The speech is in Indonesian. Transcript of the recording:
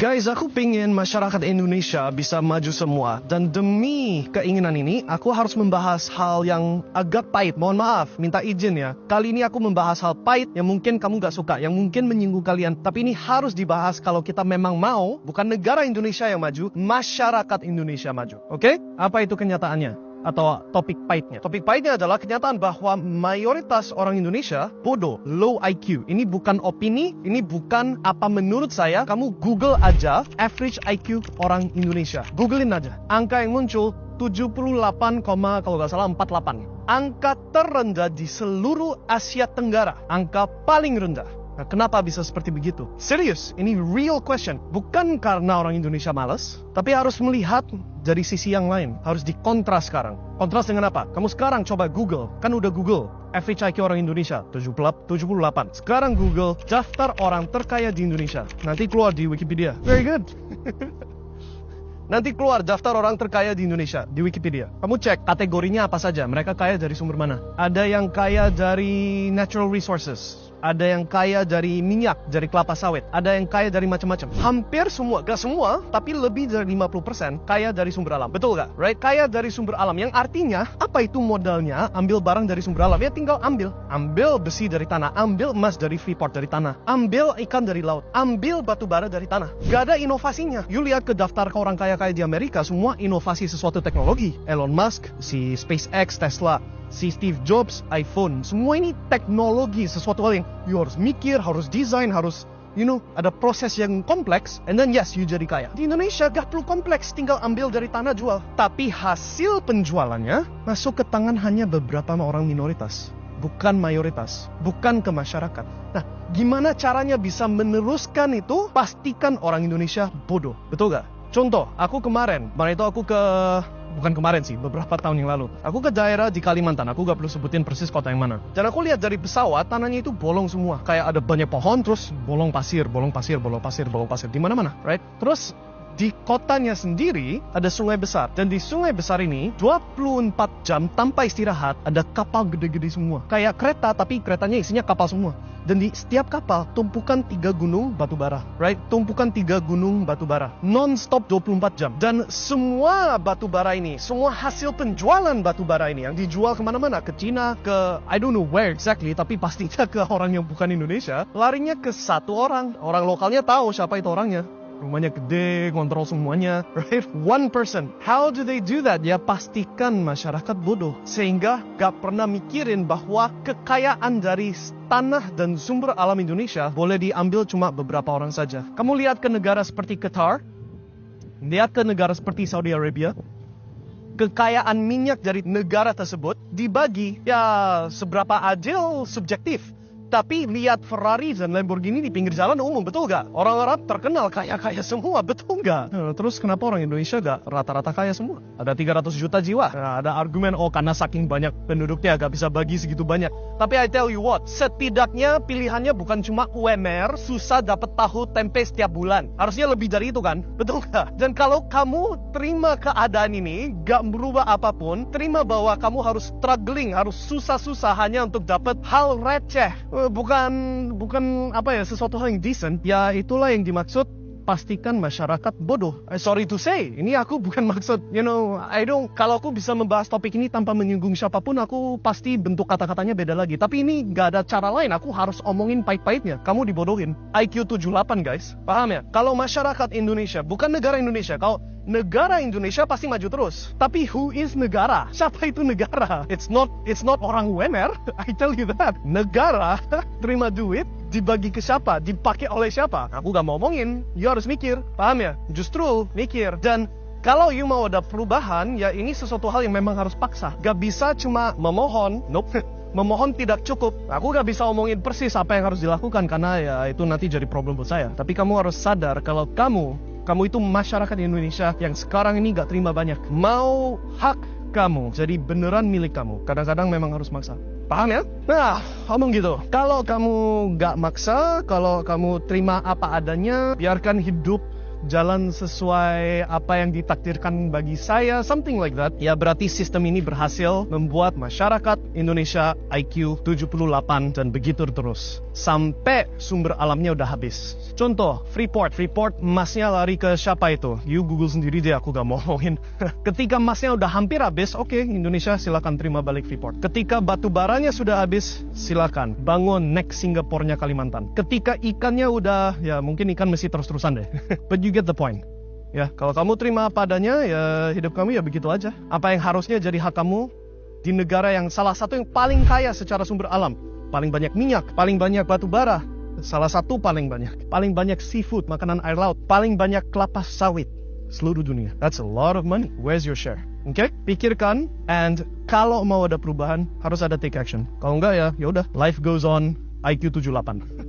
Guys, aku pengen masyarakat Indonesia bisa maju semua. Dan demi keinginan ini, aku harus membahas hal yang agak pahit. Mohon maaf, minta izin ya. Kali ini aku membahas hal pahit yang mungkin kamu gak suka, yang mungkin menyinggung kalian. Tapi ini harus dibahas kalau kita memang mau, bukan negara Indonesia yang maju, masyarakat Indonesia maju. Oke? Apa itu kenyataannya? Atau topik pahitnya. Topik pahitnya adalah kenyataan bahwa mayoritas orang Indonesia bodoh, low IQ. Ini bukan opini, ini bukan apa menurut saya. Kamu Google aja average IQ orang Indonesia. Googlein aja. Angka yang muncul 78, kalau nggak salah 48. Angka terendah di seluruh Asia Tenggara. Angka paling rendah. Nah, kenapa bisa seperti begitu? Serius, ini real question. Bukan karena orang Indonesia malas, tapi harus melihat dari sisi yang lain. Harus dikontras sekarang. Kontras dengan apa? Kamu sekarang coba Google. Kan udah Google. Average IQ orang Indonesia, 78. Sekarang Google, daftar orang terkaya di Indonesia. Nanti keluar di Wikipedia. Very good. Nanti keluar daftar orang terkaya di Indonesia di Wikipedia. Kamu cek kategorinya apa saja. Mereka kaya dari sumber mana? Ada yang kaya dari natural resources. Ada yang kaya dari minyak, dari kelapa sawit. Ada yang kaya dari macam-macam. Hampir semua, gak semua, tapi lebih dari 50% kaya dari sumber alam. Betul gak? Right? Kaya dari sumber alam. Yang artinya, apa itu modalnya? Ambil barang dari sumber alam. Ya tinggal ambil. Ambil besi dari tanah. Ambil emas dari Freeport dari tanah. Ambil ikan dari laut. Ambil batu bara dari tanah. Gak ada inovasinya. You lihat ke daftar ke orang kaya-kaya di Amerika, semua inovasi sesuatu teknologi. Elon Musk, si SpaceX, Tesla, si Steve Jobs, iPhone. Semua ini teknologi, sesuatu hal yang you harus mikir, harus desain, harus ada proses yang kompleks. And then yes, you jadi kaya. Di Indonesia gak perlu kompleks, tinggal ambil dari tanah jual. Tapi hasil penjualannya masuk ke tangan hanya beberapa orang minoritas, bukan mayoritas, bukan ke masyarakat. Nah, gimana caranya bisa meneruskan itu? Pastikan orang Indonesia bodoh. Betul gak? Contoh, aku kemarin itu aku bukan kemarin sih, beberapa tahun yang lalu. Aku ke daerah di Kalimantan, aku gak perlu sebutin persis kota yang mana. Dan aku lihat dari pesawat, tanahnya itu bolong semua. Kayak ada banyak pohon, terus bolong pasir. Di mana-mana, right? Terus di kotanya sendiri ada sungai besar. Dan di sungai besar ini 24 jam tanpa istirahat ada kapal gede-gede semua. Kayak kereta, tapi keretanya isinya kapal semua. Dan di setiap kapal tumpukan 3 gunung batu bara, right? Tumpukan 3 gunung batu bara non-stop 24 jam. Dan semua batu bara ini, semua hasil penjualan batu bara ini yang dijual kemana-mana, ke Cina, ke I don't know where exactly, tapi pastinya ke orang yang bukan Indonesia, larinya ke satu orang. Orang lokalnya tahu siapa itu orangnya. Rumahnya gede, kontrol semuanya, right? One person. How do they do that? Ya pastikan masyarakat bodoh. Sehingga gak pernah mikirin bahwa kekayaan dari tanah dan sumber alam Indonesia boleh diambil cuma beberapa orang saja. Kamu lihat ke negara seperti Qatar, lihat ke negara seperti Saudi Arabia, kekayaan minyak dari negara tersebut dibagi, ya seberapa adil subjektif. Tapi lihat Ferrari dan Lamborghini di pinggir jalan umum, betul gak? Orang Arab terkenal kaya-kaya semua, betul gak? Terus kenapa orang Indonesia gak rata-rata kaya semua? Ada 300 juta jiwa. Nah, ada argumen, karena saking banyak penduduknya gak bisa bagi segitu banyak. Tapi I tell you what, setidaknya pilihannya bukan cuma UMR, susah dapat tahu tempe setiap bulan. Harusnya lebih dari itu kan? Betul gak? Dan kalau kamu terima keadaan ini, gak merubah apapun, terima bahwa kamu harus struggling, harus susah-susah hanya untuk dapat hal receh. Bukan sesuatu hal yang decent. Ya itulah yang dimaksud pastikan masyarakat bodoh. Sorry to say, ini aku bukan maksud, kalau aku bisa membahas topik ini tanpa menyinggung siapapun, aku pasti bentuk kata-katanya beda lagi. Tapi ini gak ada cara lain, aku harus omongin pahit-pahitnya. Kamu dibodohin. IQ 78 guys, paham ya? Kalau masyarakat Indonesia, bukan negara Indonesia, kalau negara Indonesia pasti maju terus. Tapi who is negara? Siapa itu negara? It's not orang UMR. I tell you that. Negara terima duit, dibagi ke siapa? Dipakai oleh siapa? Aku gak mau omongin. You harus mikir. Paham ya? Justru mikir. Dan kalau you mau ada perubahan, ya ini sesuatu hal yang memang harus paksa. Gak bisa cuma memohon. Nope. Memohon tidak cukup. Aku gak bisa omongin persis apa yang harus dilakukan, karena ya itu nanti jadi problem buat saya. Tapi kamu harus sadar kalau kamu itu masyarakat Indonesia yang sekarang ini gak terima banyak. Mau hak kamu jadi beneran milik kamu, kadang-kadang memang harus maksa. Paham ya? Nah, ngomong gitu. Kalau kamu gak maksa, kalau kamu terima apa adanya, biarkan hidup jalan sesuai apa yang ditakdirkan bagi saya, something like that, ya berarti sistem ini berhasil membuat masyarakat Indonesia IQ 78 dan begitu terus. sampai sumber alamnya udah habis. Contoh, Freeport emasnya lari ke siapa itu? You Google sendiri deh, aku gak mau ngomongin. Ketika emasnya udah hampir habis, oke, Indonesia silakan terima balik Freeport. Ketika batu baranya sudah habis, silakan bangun next Singapore-nya Kalimantan. Ketika ikannya udah, ya mungkin ikan masih terus-terusan deh. But you get the point. Ya, kalau kamu terima apa adanya, ya hidup kamu ya begitu aja. Apa yang harusnya jadi hak kamu di negara yang salah satu yang paling kaya secara sumber alam. Paling banyak minyak, paling banyak batu bara. Salah satu paling banyak seafood, makanan air laut, paling banyak kelapa sawit seluruh dunia. That's a lot of money. Where's your share? Oke? Pikirkan, and kalau mau ada perubahan harus ada take action. Kalau enggak ya udah, life goes on. IQ 78.